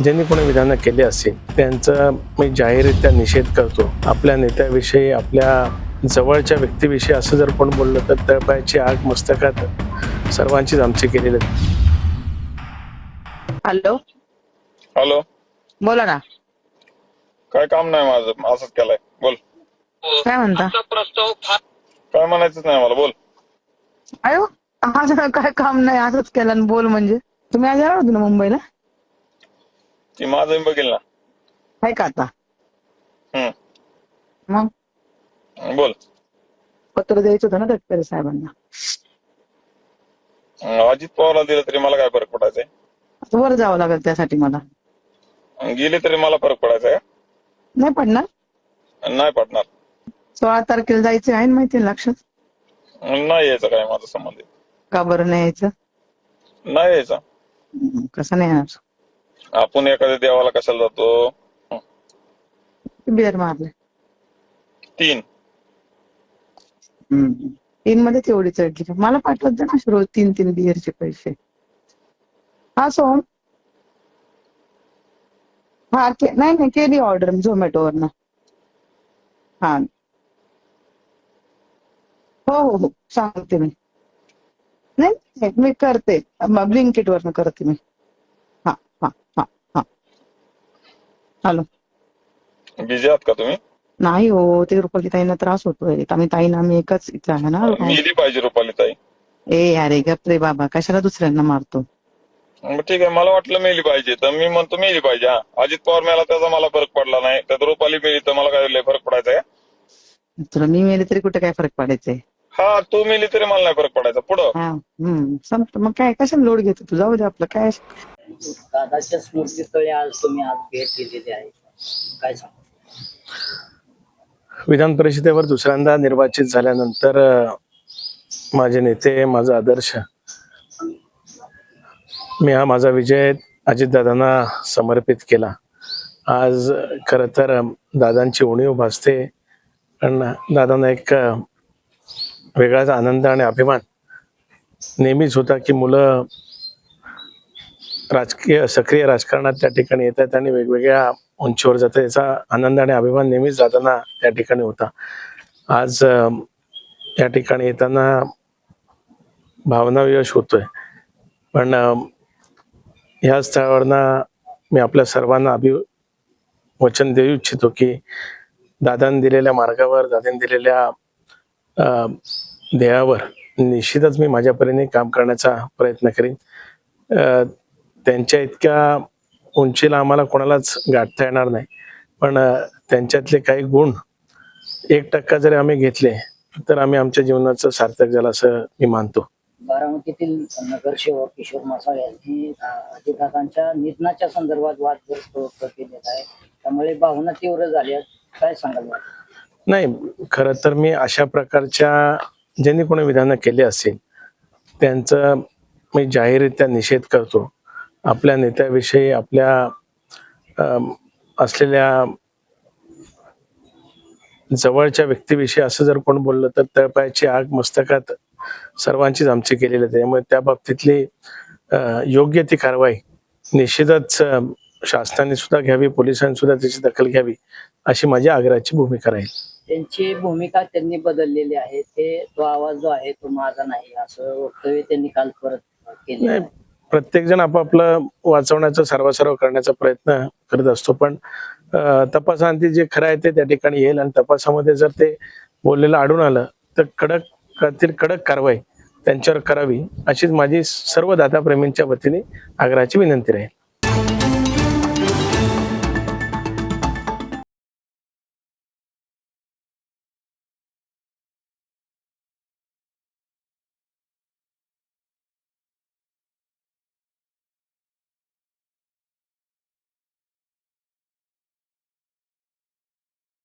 ज्यांनी कोणी विधानं केली असतील त्यांचा मी जाहीररित्या निषेध करतो. आपल्या नेत्याविषयी, आपल्या जवळच्या व्यक्तीविषयी असं जर कोण बोललं तर तळपायाची आग मस्तकात सर्वांचीच आमची केलेली आहे. हॅलो, हॅलो, बोला ना. काय काम नाही माझं, असंच केलंय. बोल. काय म्हणता? काय म्हणायचंच नाही मला, बोल. अयो, माझं काय काम नाही, असंच केलं आणि बोल म्हणजे. तुम्ही आज येणार होते ना मुंबईला? ती माझं मी बघेल ना. आहे का आता? मग बोल. पत्र द्यायचं होतं ना तटकरे साहेबांना. अजित पवारला दिलं तरी मला काय फरक पडायचा आता वर जावं लागेल त्यासाठी मला. आहे? गेले तरी मला फरक पडायचा आहे? नाही पडणार. नाही पडणार. 16 तारखेला जायचं आहे ना, माहिती आहे लक्षात? नाही यायचं काय माझं संबंध. का बरं नाही यायचं? नाही यायचं. कसं नाही येणार? आपण एखाद्या देवाला कशाला जातो? बिअर मारले 3. 3 मध्ये तेवढी चढली. मला पाठवत जा ना रोज 3 बिअरचे पैसे. हा सोम. हा नाही केली ऑर्डर झोमॅटोवरनं. हा हो सांगते मी. नाही मी करते, ब्लिंकिट वरनं करते मी. हा हा हा हा. हॅलो. बिझी आहात का तुम्ही? नाही हो, ते रुपाली ताईंना त्रास होतोय. आम्ही ताईंना आम्ही एकाच इथं आहे ना. मिली पाहिजे रुपाली ताई. ए अरे गप रे बाबा, कशाला दुसऱ्यांना मारतो? मग ठीक आहे, मला वाटलं मेली पाहिजे तर मी म्हणतो मेली पाहिजे. हा, अजित पवार मेला त्याचा मला फरक पडला नाही, तर रुपाली मेली तर मला काय लय फरक पडायचा आहे? तुला मी मेले तरी कुठे काय फरक पडायचंय? हा, तू मेली तरी मला नाही फरक पडायचा. पुढं हा संपत. मग काय कशाला लोड घेतो तू? जाऊ दे आपलं काय. दादाच्या स्मृतीस्थळी आज तुम्ही आज भेट दिलेली आहे, काय सांग? विधान परिषदेवर दुसऱ्यांदा निर्वाचित झाल्यानंतर माझे नेते, माझा आदर्श, मी हा माझा विजय अजितदादांना समर्पित केला. आज खरं तर दादांची उणीव भासते, पण दादांना एक वेगळाच आनंद आणि अभिमान नेहमीच होता की मुलं सक्रिय राजकारणात त्या ठिकाणी येतात आणि वेगवेगळ्या उंचीवर जातात. याचा आनंद आणि अभिमान नेहमीच दादांना त्या ठिकाणी होता. आज या ठिकाणी येताना भावनाविवश होतोय, पण ह्या स्थळावरनं मी आपल्या सर्वांना वचन देऊ इच्छितो की दादांनी दिलेल्या मार्गावर, दादांनी दिलेल्या ध्येयावर निश्चितच मी माझ्या परीने काम करण्याचा प्रयत्न करीन. त्यांच्या इतक्या उंचीला आम्हाला कोणालाच गाठता येणार नाही, पण त्यांच्यातले काही गुण 1% जरी आम्ही घेतले तर आम्ही आमच्या जीवनाचं सार्थक झालं असं मी मानतो. बारामतीतील नगरसेवक किशोर मसाळ यांनी अजितदादांच्या निधनाच्या संदर्भात वादग्रस्त वक्तव्य केलेलं आहे, त्यामुळे भावना तीव्र झाल्या. काय सांगाल? नाही, खरं तर मी अशा प्रकारच्या ज्यांनी कोणी विधानं केली असतील त्यांचं मी जाहीररित्या निषेध करतो. आपल्या नेत्याविषयी, आपल्या असलेल्या जवळच्या व्यक्तीविषयी असं जर कोण बोललं तर तळपायाची आग मस्तकात सर्वांचीच आमची केलेली आहे. त्यामुळे त्या बाबतीतली योग्य ती कारवाई निश्चितच शासनाने सुद्धा घ्यावी, पोलिसांनी सुद्धा त्याची दखल घ्यावी अशी माझी आग्रहाची भूमिका राहील. त्यांची भूमिका त्यांनी बदललेली आहे. तो आवाज जो आहे तो माझा नाही, असं वक्तव्य त्यांनी काल परत केले. नाही, प्रत्येक जण आपापलं वाचवण्याचा सर्वसार्व करण्याचा प्रयत्न करत असतो, पण तपासांती जे खरं आहे ते त्या ठिकाणी येईल आणि तपासामध्ये जर ते बोललेलं आढळून आलं तर कडक कारवाई त्यांच्यावर करावी अशीच माझी सर्व दाताप्रेमींच्या वतीने आग्रहाची विनंती राहील.